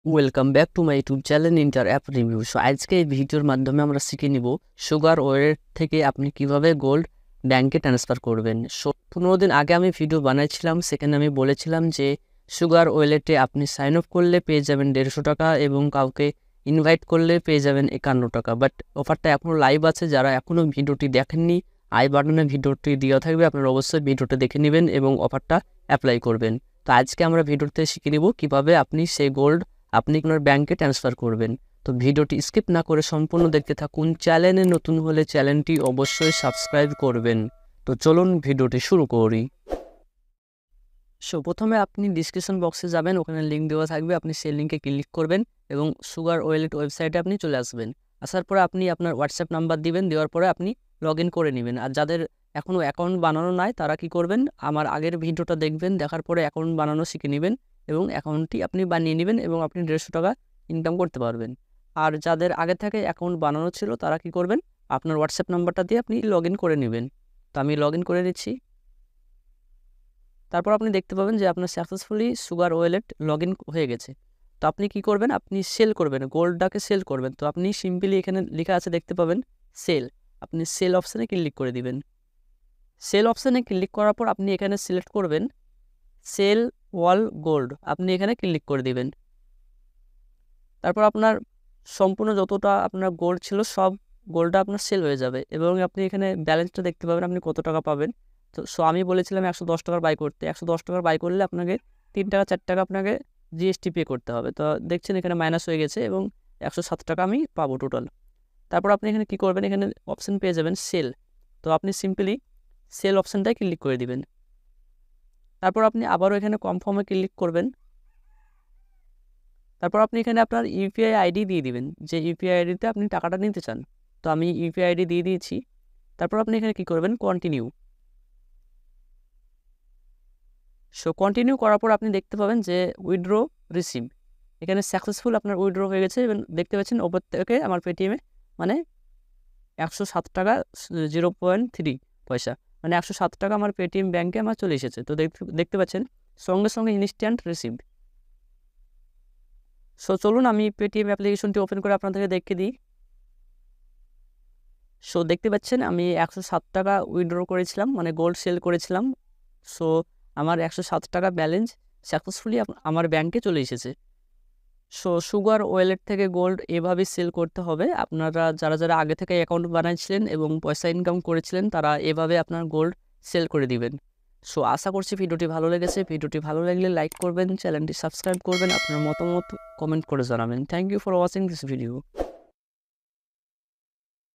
Welcome back to my YouTube channel inter app review. So আজকে এই ভিডিওর মাধ্যমে আমরা শিখে নিব সুগার ওয়ালেট থেকে আপনি কিভাবে গোল্ড ব্যাংকে ট্রান্সফার করবেন। সো 15 দিন আগে আমি ভিডিও বানাইছিলাম, সেখানে আমি বলেছিলাম যে সুগার ওয়ালেটে আপনি সাইন আপ করলে পেয়ে যাবেন 150 টাকা এবং কাউকে ইনভাইট করলে পেয়ে যাবেন 51 টাকা। বাট অফারটা এখনও লাইভ আছে, যারা এখনও ভিডিওটি দেখেননি আই বাটনে ভিডিওটি দেওয়া থাকবে, আপনারা অবশ্যই ভিডিওটা দেখে নেবেন এবং অফারটা অ্যাপ্লাই করবেন। তো আজকে আমরা ভিডিওতে শিখে নিব কিভাবে আপনি সেই গোল্ড আপনি আপনার ব্যাংকে ট্রান্সফার করবেন। তো ভিডিওটি স্কিপ না করে সম্পূর্ণ দেখতে থাকুন। চ্যানেলে নতুন হলে চ্যানেলটি অবশ্যই সাবস্ক্রাইব করবেন। তো চলুন ভিডিওটি শুরু করি। সো প্রথমে আপনি ডিসক্রিপশন বক্সে যাবেন, ওখানে লিঙ্ক দেওয়া থাকবে, আপনি সেই লিঙ্কে ক্লিক করবেন এবং সুগার ওয়ালেট ওয়েবসাইটে আপনি চলে আসবেন। আসার পরে আপনি আপনার হোয়াটসঅ্যাপ নাম্বার দিবেন, দেওয়ার পরে আপনি লগ ইন করে নেবেন। আর যাদের এখনও অ্যাকাউন্ট বানানো নাই তারা কি করবেন, আমার আগের ভিডিওটা দেখবেন, দেখার পরে অ্যাকাউন্ট বানানো শিখে নেবেন এবং অ্যাকাউন্টটি আপনি বানিয়ে নেবেন এবং আপনি 150 টাকা ইনকাম করতে পারবেন। আর যাদের আগে থেকে অ্যাকাউন্ট বানানো ছিল তারা কি করবেন, আপনার হোয়াটসঅ্যাপ নাম্বারটা দিয়ে আপনি লগ ইন করে নেবেন। তো আমি লগ ইন করে নিচ্ছি। তারপর আপনি দেখতে পাবেন যে আপনার successfully sugar wallet log in হয়ে গেছে। তো আপনি কি করবেন, আপনি সেল করবেন, গোল্ডটাকে সেল করবেন। তো আপনি সিম্পলি এখানে লেখা আছে দেখতে পাবেন সেল, আপনি সেল অপশানে ক্লিক করে দিবেন। সেল অপশানে ক্লিক করার পর আপনি এখানে সিলেক্ট করবেন সেল ওয়াল গোল্ড, আপনি এখানে ক্লিক করে দিবেন। তারপর আপনার সম্পূর্ণ যতটা আপনার গোল্ড ছিল সব গোল্ডটা আপনার সেল হয়ে যাবে এবং আপনি এখানে ব্যালেন্সটা দেখতে পাবেন আপনি কত টাকা পাবেন। তো আমি বলেছিলাম 110 টাকার বাই করতে, 110 টাকার বাই করলে আপনাকে 3 টাকা 4 টাকা আপনাকে জিএসটি পে করতে হবে। তো দেখছেন এখানে মাইনাস হয়ে গেছে এবং 107 টাকা আমি পাবো টোটাল। তারপর আপনি এখানে কি করবেন, এখানে অপশান পেয়ে যাবেন সেল। তো আপনি সিম্পলি সেল অপশানটায় ক্লিক করে দিবেন। তারপর আপনি আবারও এখানে কনফার্মে ক্লিক করবেন। তারপর আপনি এখানে আপনার ইউপিআই আইডি দিয়ে দিবেন, যে ইউপিআই আইডিতে আপনি টাকাটা নিতে চান। তো আমি ইউপিআই আইডি দিয়ে দিয়েছি। তারপর আপনি এখানে কি করবেন, কন্টিনিউ। সো কন্টিনিউ করার পর আপনি দেখতে পাবেন যে উইথড্র রিসিভ, এখানে সাকসেসফুল আপনার উইথড্র হয়ে গেছে এবং দেখতে পাচ্ছেন ওপর থেকে আমার পেটিএমে মানে 107 টাকা 0.3 পয়সা, মানে 107 টাকা আমার পেটিএম ব্যাংকে আমার চলে এসেছে। তো দেখতে পাচ্ছেন সঙ্গে সঙ্গে ইনস্ট্যান্ট রিসিভ। সো চলুন আমি পেটিএম অ্যাপ্লিকেশনটি ওপেন করে আপনাদেরকে দেখিয়ে দিই। সো দেখতে পাচ্ছেন আমি 107 টাকা উইথড্র করেছিলাম, মানে গোল্ড সেল করেছিলাম। সো আমার 107 টাকা ব্যালেন্স সাকসেসফুলি আমার ব্যাংকে চলে এসেছে। সো সুগার ওয়ালেট থেকে গোল্ড এভাবে সেল করতে হবে। আপনারা যারা যারা আগে থেকে অ্যাকাউন্ট বানাইছিলেন এবং পয়সা ইনকাম করেছিলেন তারা এভাবে আপনার গোল্ড সেল করে দিবেন। সো আশা করছি ভিডিওটি ভালো লেগেছে। ভিডিওটি ভালো লাগলে লাইক করবেন, চ্যানেলটি সাবস্ক্রাইব করবেন, আপনার মতামত কমেন্ট করে জানাবেন। Thank you for watching this video.